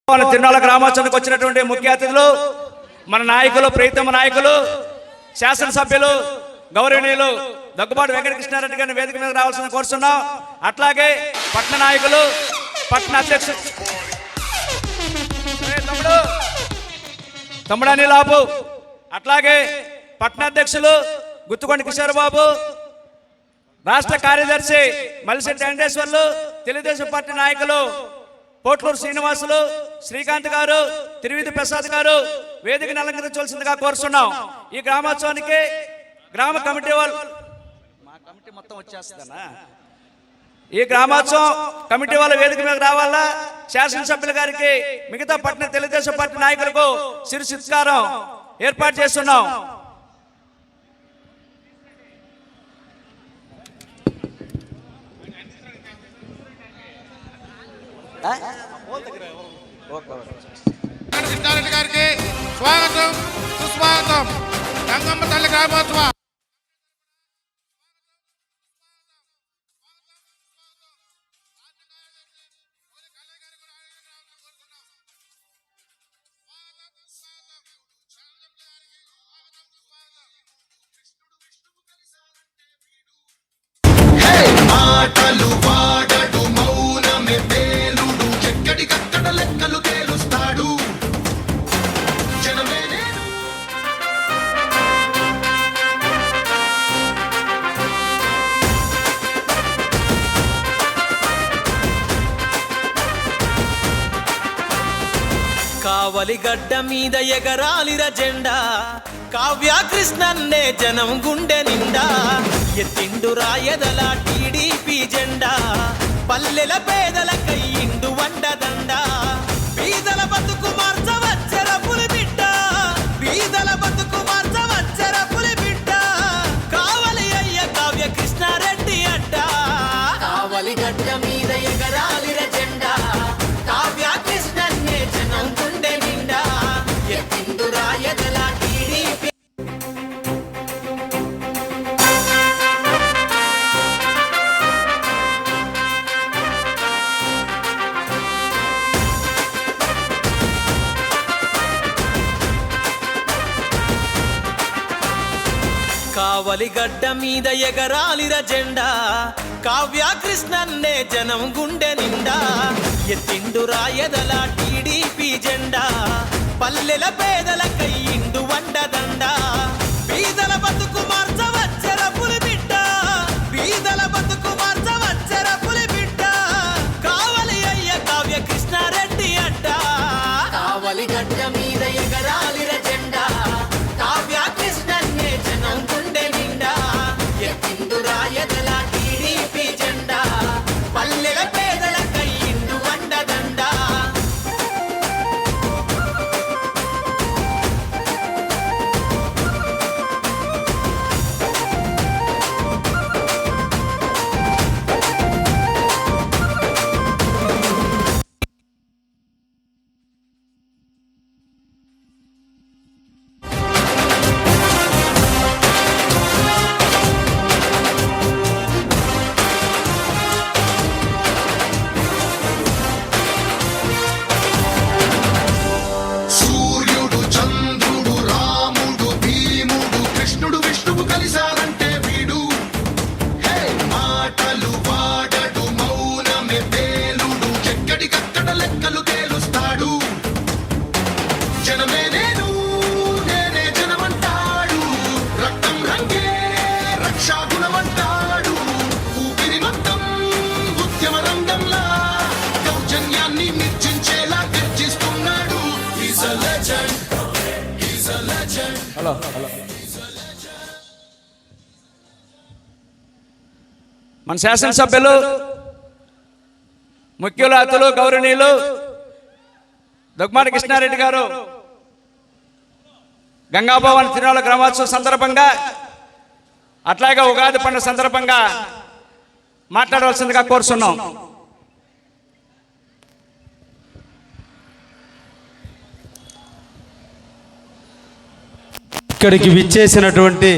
తిరునాళ్ళ గ్రామోత్సవానికి వచ్చినటువంటి ముఖ్య అతిథులు మన నాయకులు, ప్రీతమ నాయకులు, శాసనసభ్యులు, గౌరవనీయులు దగ్గుబాటి వెంకటకృష్ణారెడ్డి గారిని వేదిక మీద రావాల్సిన కోరుతున్నాం. అట్లాగే పట్టణ నాయకులు, పట్టణ అధ్యక్షులు తమ్ముడు అనిలాబు, అట్లాగే పట్టణ అధ్యక్షులు గుత్తుకొండ కిషోర్ బాబు, రాష్ట్ర కార్యదర్శి మలిశెట్టి వెంకటేశ్వర్లు, తెలుగుదేశం పార్టీ నాయకులు పోట్లూరు శ్రీనివాసులు, శ్రీకాంత్ గారు, తిరువిధి ప్రసాద్ గారు వేదికను అలంకరించవలసిందిగా కోరుతున్నాం. ఈ గ్రామోత్సవానికి గ్రామ కమిటీ వాళ్ళు, మా కమిటీ మొత్తం వచ్చేస్తుందన్నా, ఈ గ్రామోత్సవం కమిటీ వాళ్ళ వేదిక మీద రావాలా. శాసనసభ్యుల గారికి, మిగతా పట్టణ తెలుగుదేశం పార్టీ నాయకులకు శిరు సత్కారం ఏర్పాటు చేస్తున్నాం. కృష్ణారెడ్డి గారికి స్వాగతం, సుస్వాగతం. గంగమ్మ తల్లి గ్రామోత్సవం కావలి గడ్డ మీద ఎగరాలిర జెండా, కావ్య కృష్ణన్నే జనం గుండె నిండా, ఎత్తిండు రాయదల టీడీపీ జెండా, పల్లెల పేదల కయ్యిండు వండదండ, బీదల బతుకు మార్చవచ్చర పులి బిడ్డ, బీదల బతుకు మార్చవచ్చర పులి బిడ్డ, కావలి అయ్య కావ్య కృష్ణారెడ్డి అడ్డ. కావలి గడ్డ మీద ఎగరాలిర జెండా, కావ్య కృష్ణన్నే జనం గుండె నిండా, ఎత్తిండు రాయదల టీడీపీ. కావలి గడ్డ మీద ఎగరాలిర జెండా, కావ్య కృష్ణన్నే జనం గుండె నిండా, ఎత్తిండు రాయదల టీడీపీ జెండా, పల్లెల పేదల కయ్యిండు వండదండ, బీదల బతుకు మార్చవచ్చర పులి బిడ్డ, బీదల బతుకు మార్చవచ్చర పులి బిడ్డ, కావలి అయ్య కావ్య కృష్ణారెడ్డి అడ్డ. కావలి గడ్డ మీద ఎగరాలిర జెండా, కావ్య కృష్ణన్నే జనం గుండె నిండా, ఎత్తిండు రాయదల టీడీపీ జెండా, పల్లెల పేదల కయ్యిండు వండదండ. సూర్యుడు, చంద్రుడు, రాముడు, భీముడు, కృష్ణుడు, విష్ణువు కలిశారంటే వీడు. హే మాటలు వాడడు, మౌనమే పేలుడు, ఎక్కడికక్కడ లెక్కలు తేలుస్తాడు. జనమే నేను, నేనే జనమంటాడు, రక్తం రంగే రక్షాగుణమంటాడు, ఊపిరి మొత్తం ఉద్యమ రంగంలా దౌర్జన్యాన్ని నిర్జించేలా గర్జిస్తున్నాడు. He's a legend, he's a legend. మన శాసనసభ్యులు, ముఖ్యుల అతిథులు, గౌరవనీయులు దగ్గుబాటి కృష్ణారెడ్డి గారు గంగాభవన్ తిరునాళ్ళ గ్రామోత్సవం సందర్భంగా, అట్లాగే ఉగాది పండుగ సందర్భంగా మాట్లాడవలసిందిగా కోరుతున్నాం. ఇక్కడికి విచ్చేసినటువంటి